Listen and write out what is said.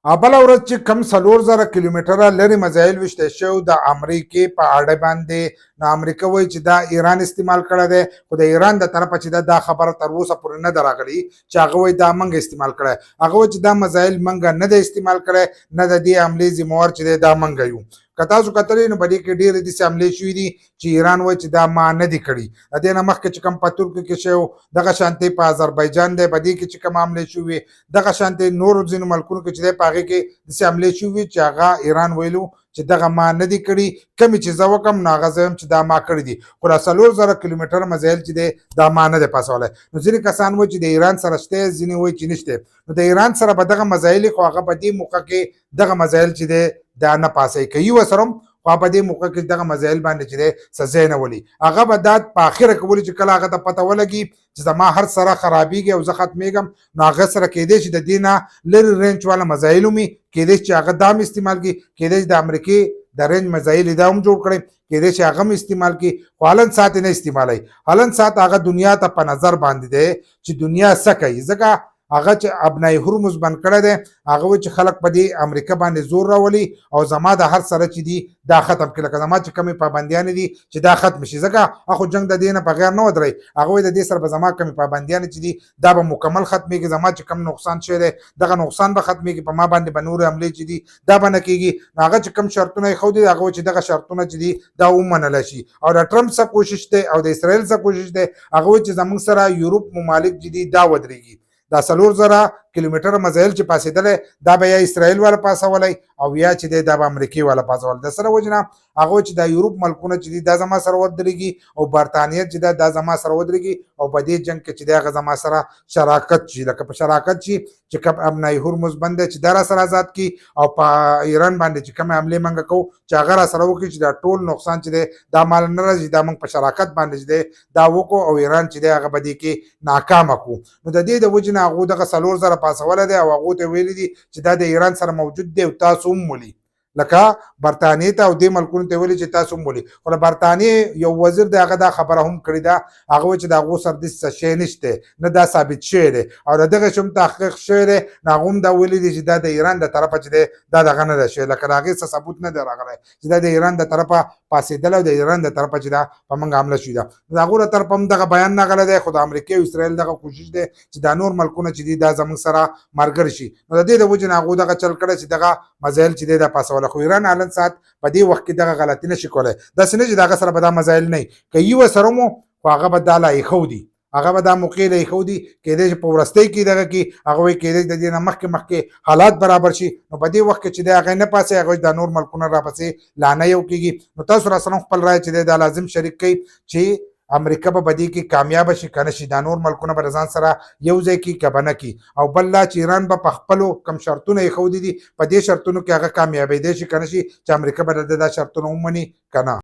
بله ورځ چې کم 4000 کیلومتره لرې میزایل ویشتل شوي د امریکې په اډه باندې نو امریکا وایي چې دا ایران استعمال کړی دی، خو د ایران د طرفه چې دا خبره تر اوسه پورې نه ده راغلې چې هغه وایي دا موږ استعمال کړی. هغه وایي چې دا میزایل موږ نه دی استعمال کړی، نه د دې حملې ذمهوار چې دی دا موږ یو. که تاسو کتلی نو په دې کې ډېرې داسې حملې شوي دي چې ایران وایي چې دا ما نه دي کړي. د دې نه مخکې چې کوم په ترکیو کې شوی و، دغه شانتې په آذربایجان دی، په دې کې چې کوم حملې شوي وي، دغه شانتې نورو ځینو ملکونو کې چې دی په هغې کې داسې حملې شوي وي چې هغه ایران ویلو چې دغه ما نه دي کړي، کمې چې زه وکړم نو هغه زه وایم چې دا ما کړي دي، خو دا 4000 کیلومتره میزایل چې دی دا ما نه دی پاسولی. نو ځینې کسان وایي چې د ایران سره شته، ځینې وایي چې نشته. نو د ایران سره به دغه میزایل خو هغه په دې موقع کې دغه میزایل چې دی دا نه پاسوي، که یو ورسره هم خو په دې موقع کې دغه میزایل باندې چې دی څه ځای نه ولي. هغه به دا په اخره کې ولي چې کله هغه ته پته ولګي چې زما هر سره خرابېږي او زه ختمېږم، نو هغه سره کیدای شي د دې نه لرې رینج والا میزایل هم وي، کیدای شي چې هغه دا هم استعمال کړي، کیدای شي د امریکې د رینج میزایل دا هم جوړ کړی، کیدای شي هغه هم استعمال کړي، خو هلن ساعت یې نه استعمالوي. هلن ساعت هغه دنیا ته په نظر باندې دی چې دنیا څه کوي، ځکه هغه چې ابنای هرمز بند کړی دی، هغه وایي چې خلک په دې امریکا باندې زور راولي او زما د هر سره چې دي دا ختم کړي، لکه زما چې کومې پابندیانې دي چې دا ختم شي، ځکه هغه جنګ د دې نه بغیر نه ودرئ. هغه وایي د دې سره به زما کومې پابندیانې چې دي دا به مکمل ختمېږي، زما چې کوم نقصان شوی دی دغه نقصان به ختمېږي، په ما باندې به نورې حملې چې دي دا به نه کېږي. نو هغه چې کوم شرطونه یې ښودي هغه وایي چې دغه شرطونه چې دي دا ومنلی شي. او د ټرمپ څه کوشش دی او د اسرائیل څه کوشش دی، هغه وایي چې زموږ سره یورپ ممالک چې دي دا ودرېږي. دا 4000 کیلومتره میزایل چې پاسېدلی دا به یا اسرائیل والا پاسولی او یا چې دی دا به امریکې والا پاسولی. د سره وجې نه هغه وایي چې دا یورپ ملکونه چې دي دا زما سره ودرېږي او برطانیه چې ده دا زما سره ودرېږي او په دې جنګ کې چې دی هغه زما سره شراکت شي، لکه په شراکت شي چې کوم ابنای هرمز بند دی چې دا را سره آزاد کړي او په ایران باندې چې کومې حملې موږ کوو چې هغه را سره وکړي چې دا ټول نقصان چې دی دا مال نه راځي، دا موږ په شراکت باندې چې دی دا وکړو او ایران چې دی هغه به دې کې ناکامه کړو. نو د دې د وجې نه هغو دغه 4000 پاسولی دی او هغو ته ویلي دي چې دا د ایران سره موجود دی او تاسو هم ولي، لکه برطانیې ته او دې ملکونو ته ویلي چې تاسو هم ولي. خو د برطانیې یو وزیر دی هغه دا خبره هم کړې ده، هغه وایي چې د هغو سره داسې څه شی نشته، نه دا ثابت شوی دی او د دغه شی هم تحقیق شوی دی، نو هغه هم دا ویلي دي چې دا د ایران د طرفه چې دی دا دغه نه ده شوی، لکه د هغې څه ثبوت نه دی راغلی چې دا د ایران د طرفه پاسېدلی او د ایران د طرفه چې دا په موږ حمله شوې ده. د هغو د طرفه هم دغه بیان راغلی دی، خو د امریکې او اسرائیل دغه کوشش دی چې دا نور ملکونه چې دي دا زموږ سره ملګري شي. نو د دې د وجې نه هغو دغه چل کړی چې دغه میزایل چې دی دا پاسولی، خو ایران هلن ساعت په دې وخت کې دغه غلطي نشي کولی. داسې نه چې د هغه سره به دا میزایل نه وي، که یو سره مو خو هغه به دا لا ایښودي، هغه به دا موقع له ایښودي، کیدای شي په وروستۍ کې دغه کې هغه وایي کیدای د دې نه مخکې حالات برابر شي، نو په دې وخت کې چې دی هغه نه پاسي هغه دا نور ملکونه راپسې لا نه یو کېږي. نو تاسو راسره خپل رایه چې دی دا لازم شریک کړئ چې امریکا به دې کې کامیاب شي که نه شي، دا نور ملکونه به د ځان سره یو ځای کړي که به نه کړي. او بل دا چې ایران به په خپلو کوم شرطونه ایښودي دي په دې شرطونو کې هغه کامیابېدی شي که نه شي، چې امریکا به د ده دا شرطونه ومني که نه.